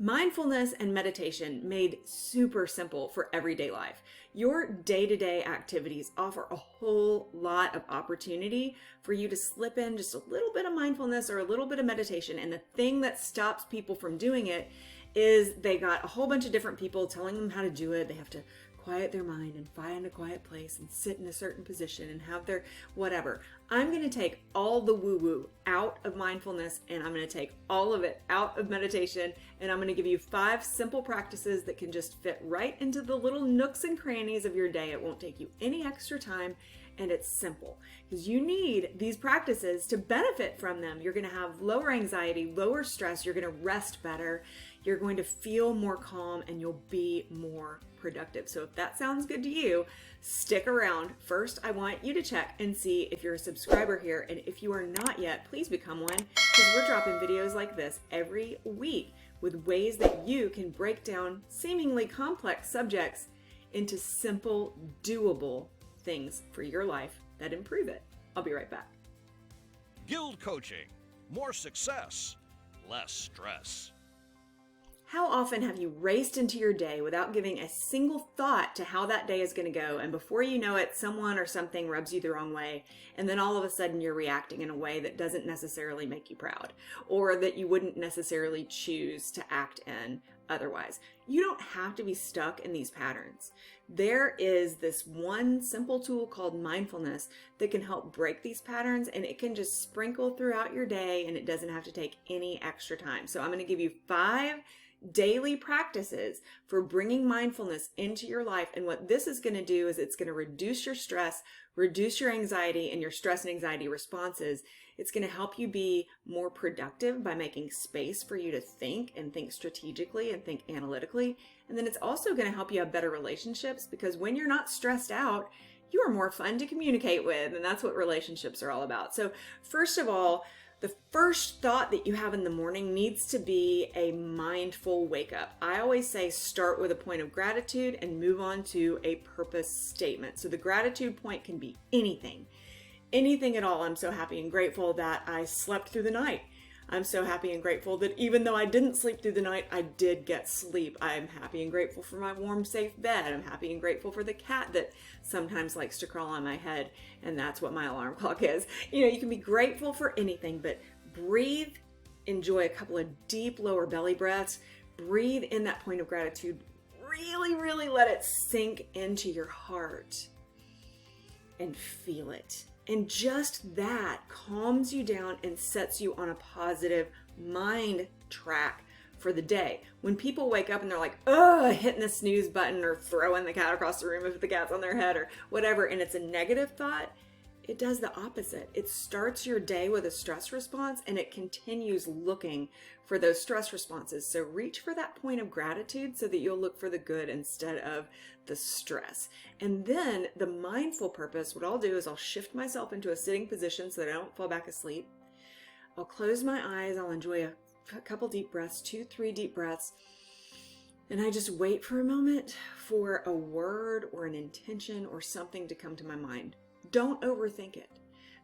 Mindfulness and meditation made super simple for everyday life. Your day-to-day activities offer a whole lot of opportunity for you to slip in just a little bit of mindfulness or a little bit of meditation. And the thing that stops people from doing it is they got a whole bunch of different people telling them how to do it. They have to quiet their mind and find a quiet place and sit in a certain position and have their whatever. I'm going to take all the woo-woo out of mindfulness, and I'm going to take all of it out of meditation, and I'm going to give you 5 simple practices that can just fit right into the little nooks and crannies of your day. It won't take you any extra time, and it's simple because you need these practices to benefit from them. You're going to have lower anxiety, lower stress, you're going to rest better, you're going to feel more calm, and you'll be more productive. So if that sounds good to you, stick around. First, I want you to check and see if you're a subscriber here, and if you are not yet, please become one, because we're dropping videos like this every week with ways that you can break down seemingly complex subjects into simple, doable things for your life that improve it. I'll be right back. GILD Coaching. More success, less stress. How often have you raced into your day without giving a single thought to how that day is going to go, and before you know it, someone or something rubs you the wrong way, and then all of a sudden you're reacting in a way that doesn't necessarily make you proud, or that you wouldn't necessarily choose to act in otherwise? You don't have to be stuck in these patterns. There is this one simple tool called mindfulness that can help break these patterns, and it can just sprinkle throughout your day, and it doesn't have to take any extra time. So I'm going to give you 5 daily practices for bringing mindfulness into your life. And what this is going to do is it's going to reduce your stress, reduce your anxiety and your stress and anxiety responses. It's going to help you be more productive by making space for you to think and think strategically and think analytically. And then it's also going to help you have better relationships, because when you're not stressed out, you are more fun to communicate with. And that's what relationships are all about. So first of all, the first thought that you have in the morning needs to be a mindful wake up. I always say start with a point of gratitude and move on to a purpose statement. So the gratitude point can be anything at all. I'm so happy and grateful that I slept through the night. I'm so happy and grateful that even though I didn't sleep through the night, I did get sleep. I'm happy and grateful for my warm, safe bed. I'm happy and grateful for the cat that sometimes likes to crawl on my head, and that's what my alarm clock is. You can be grateful for anything, but breathe, enjoy a couple of deep lower belly breaths, breathe in that point of gratitude, really, really let it sink into your heart and feel it. And just that calms you down and sets you on a positive mind track for the day. When people wake up and they're like, hitting the snooze button or throwing the cat across the room if the cat's on their head or whatever, and it's a negative thought, it does the opposite. It starts your day with a stress response, and it continues looking for those stress responses. So reach for that point of gratitude so that you'll look for the good instead of the stress. And then the mindful purpose, what I'll do is I'll shift myself into a sitting position so that I don't fall back asleep. I'll close my eyes. I'll enjoy a couple deep breaths, 2-3 deep breaths. And I just wait for a moment for a word or an intention or something to come to my mind. Don't overthink it.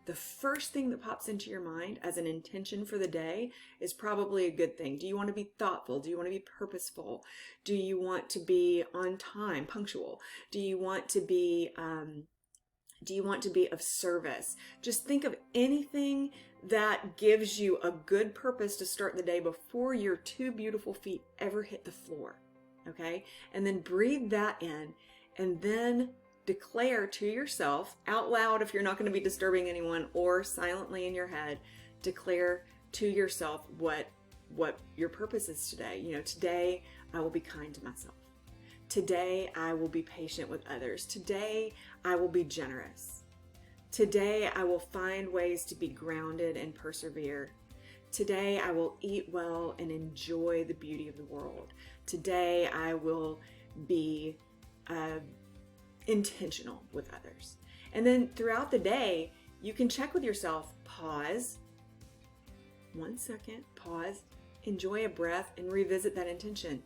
The first thing that pops into your mind as an intention for the day is probably a good thing. Do you want to be thoughtful? Do you want to be purposeful? Do you want to be on time, punctual? Do you want to be of service? Just think of anything that gives you a good purpose to start the day before your 2 beautiful feet ever hit the floor. Okay? And then breathe that in, and then declare to yourself out loud, if you're not going to be disturbing anyone, or silently in your head, declare to yourself what your purpose is today. Today I will be kind to myself. Today I will be patient with others. Today I will be generous. Today I will find ways to be grounded and persevere. Today I will eat well and enjoy the beauty of the world. Today I will be intentional with others. And then throughout the day, you can check with yourself, pause, 1 second, pause, enjoy a breath, and revisit that intention.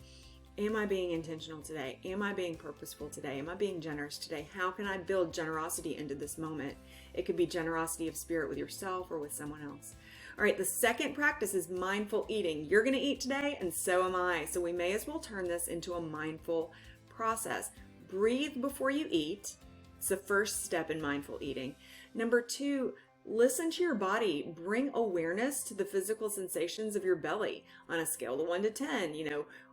Am I being intentional today? Am I being purposeful today? Am I being generous today? How can I build generosity into this moment? It could be generosity of spirit with yourself or with someone else. All right, the second practice is mindful eating. You're going to eat today, and so am I. So we may as well turn this into a mindful process. Breathe before you eat. It's the first step in mindful eating. Number 2, listen to your body. Bring awareness to the physical sensations of your belly on a scale of 1 to 10,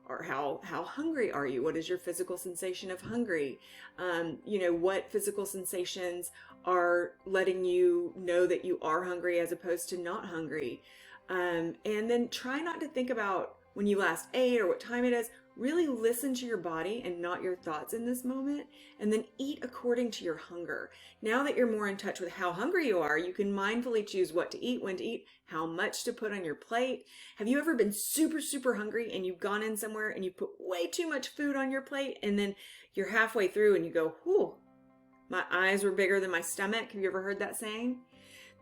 or how hungry are you? What is your physical sensation of hungry? What physical sensations are letting you know that you are hungry as opposed to not hungry? And then try not to think about when you last ate or what time it is. Really listen to your body and not your thoughts in this moment, and then eat according to your hunger. Now that you're more in touch with how hungry you are, you can mindfully choose what to eat, when to eat, how much to put on your plate. Have you ever been super, super hungry and you've gone in somewhere and you put way too much food on your plate, and then you're halfway through and you go, whew, my eyes were bigger than my stomach? Have you ever heard that saying?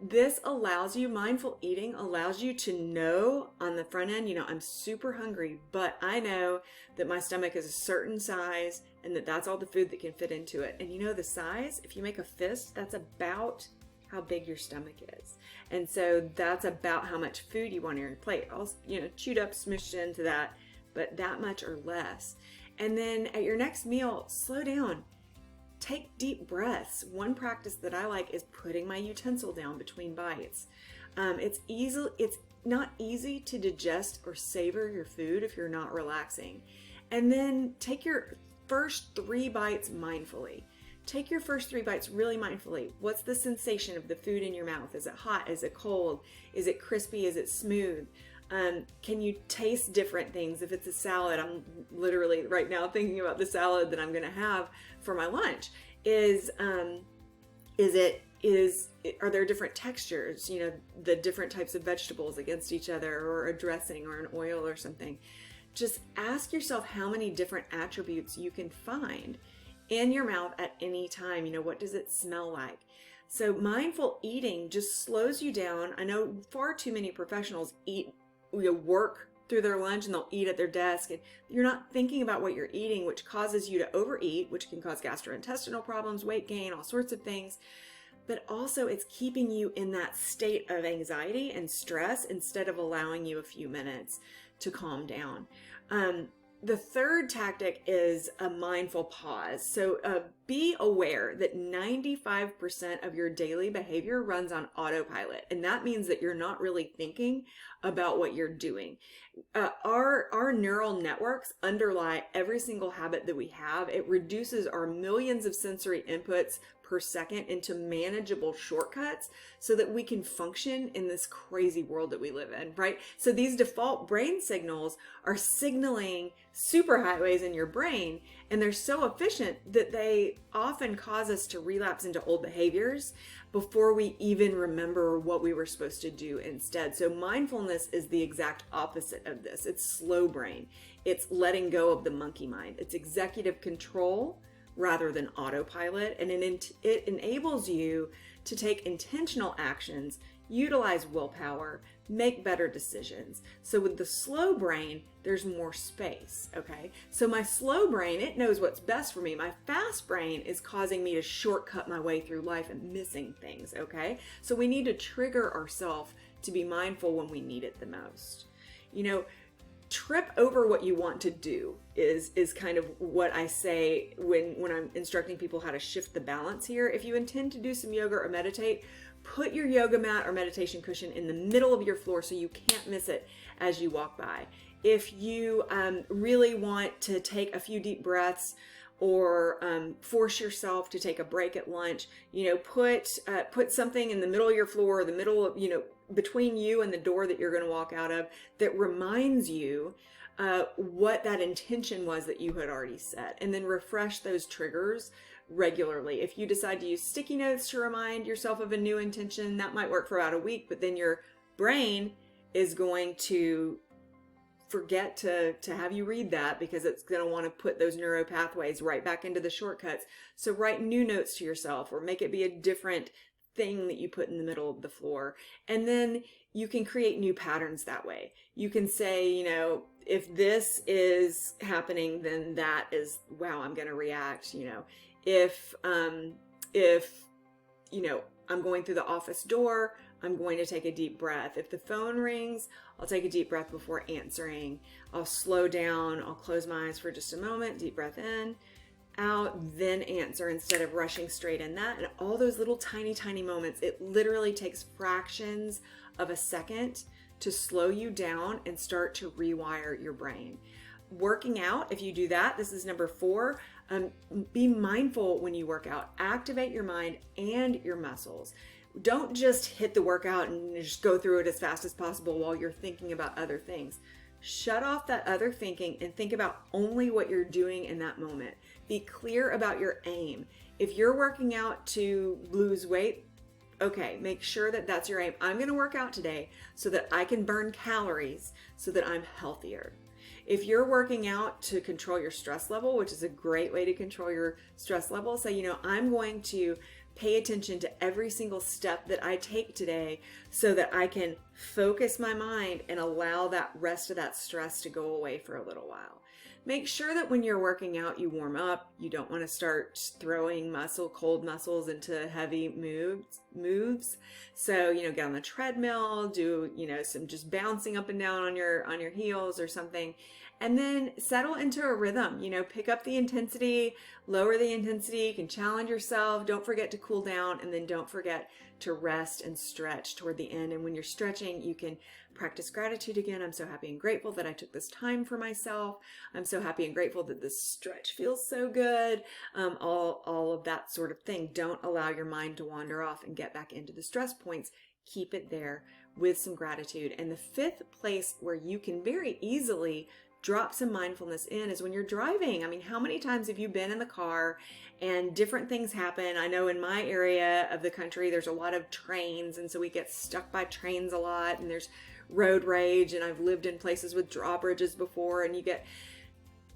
This allows you, mindful eating allows you to know on the front end, I'm super hungry, but I know that my stomach is a certain size and that's all the food that can fit into it. And the size, if you make a fist, that's about how big your stomach is. And so that's about how much food you want on your plate. All, chewed up, smushed into that, but that much or less. And then at your next meal, slow down. Take deep breaths. One practice that I like is putting my utensil down between bites. It's not easy to digest or savor your food if you're not relaxing. And then take your first 3 bites mindfully. Take your first 3 bites really mindfully. What's the sensation of the food in your mouth? Is it hot? Is it cold? Is it crispy? Is it smooth? Can you taste different things? If it's a salad, I'm literally right now thinking about the salad that I'm going to have for my lunch. Are there different textures, the different types of vegetables against each other, or a dressing or an oil or something? Just ask yourself how many different attributes you can find in your mouth at any time. What does it smell like? So mindful eating just slows you down. I know far too many professionals work through their lunch and they'll eat at their desk, and you're not thinking about what you're eating, which causes you to overeat, which can cause gastrointestinal problems, weight gain, all sorts of things. But also it's keeping you in that state of anxiety and stress instead of allowing you a few minutes to calm down. The third tactic is a mindful pause. So be aware that 95% of your daily behavior runs on autopilot. And that means that you're not really thinking about what you're doing. Our neural networks underlie every single habit that we have. It reduces our millions of sensory inputs per second into manageable shortcuts so that we can function in this crazy world that we live in, right? So these default brain signals are signaling superhighways in your brain, and they're so efficient that they often cause us to relapse into old behaviors before we even remember what we were supposed to do instead. So mindfulness is the exact opposite of this. It's slow brain. It's letting go of the monkey mind. It's executive control rather than autopilot, and it enables you to take intentional actions, utilize willpower, make better decisions. So with the slow brain, there's more space, okay? So my slow brain, it knows what's best for me. My fast brain is causing me to shortcut my way through life and missing things, okay? So we need to trigger ourselves to be mindful when we need it the most. Trip over what you want to do is kind of what I say when I'm instructing people how to shift the balance here. If you intend to do some yoga or meditate, put your yoga mat or meditation cushion in the middle of your floor so you can't miss it as you walk by. If you really want to take a few deep breaths or force yourself to take a break at lunch, put something in the middle of your floor, or the middle of, between you and the door that you're going to walk out of, that reminds you what that intention was that you had already set, and then refresh those triggers regularly. If you decide to use sticky notes to remind yourself of a new intention, that might work for about a week, but then your brain is going to forget to have you read that because it's going to want to put those neural pathways right back into the shortcuts. So write new notes to yourself, or make it be a different thing that you put in the middle of the floor. And then you can create new patterns that way. You can say, if this is happening, then that is how I'm going to react. If I'm going through the office door, I'm going to take a deep breath. If the phone rings, I'll take a deep breath before answering. I'll slow down. I'll close my eyes for just a moment. Deep breath in, out, then answer instead of rushing straight in that. And all those little tiny, tiny moments, it literally takes fractions of a second to slow you down and start to rewire your brain. Working out, if you do that, this is number 4, be mindful when you work out. Activate your mind and your muscles. Don't just hit the workout and just go through it as fast as possible while you're thinking about other things. Shut off that other thinking and think about only what you're doing in that moment. Be clear about your aim. If you're working out to lose weight, okay, make sure that that's your aim. I'm going to work out today so that I can burn calories so that I'm healthier. If you're working out to control your stress level, which is a great way to control your stress level, say, I'm going to pay attention to every single step that I take today so that I can focus my mind and allow that rest of that stress to go away for a little while. Make sure that when you're working out, you warm up. You don't want to start throwing cold muscles into heavy moves. So, get on the treadmill, do, some just bouncing up and down on your heels or something. And then settle into a rhythm, pick up the intensity, lower the intensity. You can challenge yourself. Don't forget to cool down, and then don't forget to rest and stretch toward the end. And when you're stretching, you can practice gratitude again. I'm so happy and grateful that I took this time for myself. I'm so happy and grateful that this stretch feels so good. All of that sort of thing. Don't allow your mind to wander off and get back into the stress points. Keep it there with some gratitude. And the 5th place where you can very easily drop some mindfulness in is when you're driving. I mean, how many times have you been in the car and different things happen? I know in my area of the country, there's a lot of trains, and so we get stuck by trains a lot, and there's road rage, and I've lived in places with drawbridges before, and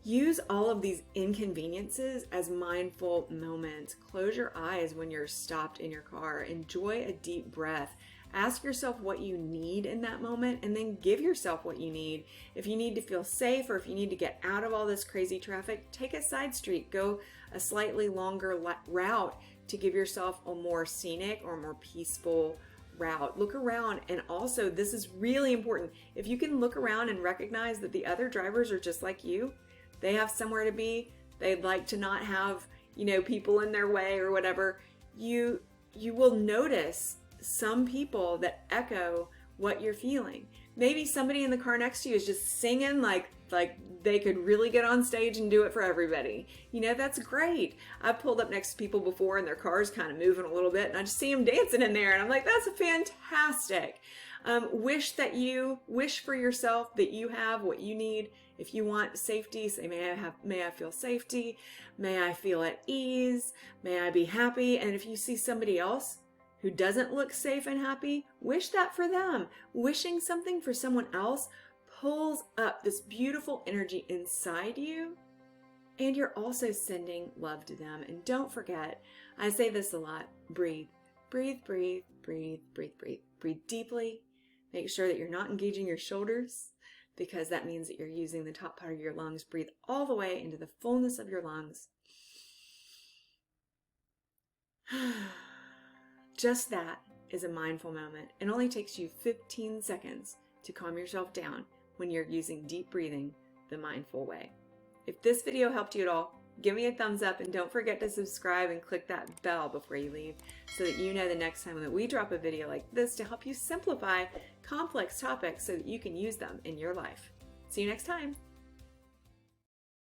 use all of these inconveniences as mindful moments. Close your eyes when you're stopped in your car. Enjoy a deep breath. Ask yourself what you need in that moment, and then give yourself what you need. If you need to feel safe, or if you need to get out of all this crazy traffic, take a side street. Go a slightly longer route to give yourself a more scenic or more peaceful route. Look around, and also, this is really important. If you can look around and recognize that the other drivers are just like you, they have somewhere to be, they'd like to not have, people in their way or whatever, you will notice some people that echo what you're feeling. Maybe somebody in the car next to you is just singing like they could really get on stage and do it for everybody. That's great. I've pulled up next to people before and their car's kind of moving a little bit, and I just see them dancing in there, and I'm like, that's fantastic. Wish for yourself that you have what you need. If you want safety, say, may I feel safety? May I feel at ease? May I be happy? And if you see somebody else who doesn't look safe and happy, wish that for them. Wishing something for someone else pulls up this beautiful energy inside you, and you're also sending love to them. And don't forget, I say this a lot, breathe. Breathe, breathe, breathe, breathe, breathe. Breathe deeply. Make sure that you're not engaging your shoulders, because that means that you're using the top part of your lungs. Breathe all the way into the fullness of your lungs. Just that is a mindful moment. It only takes you 15 seconds to calm yourself down when you're using deep breathing the mindful way. If this video helped you at all, give me a thumbs up, and don't forget to subscribe and click that bell before you leave so that you know the next time that we drop a video like this to help you simplify complex topics so that you can use them in your life. See you next time.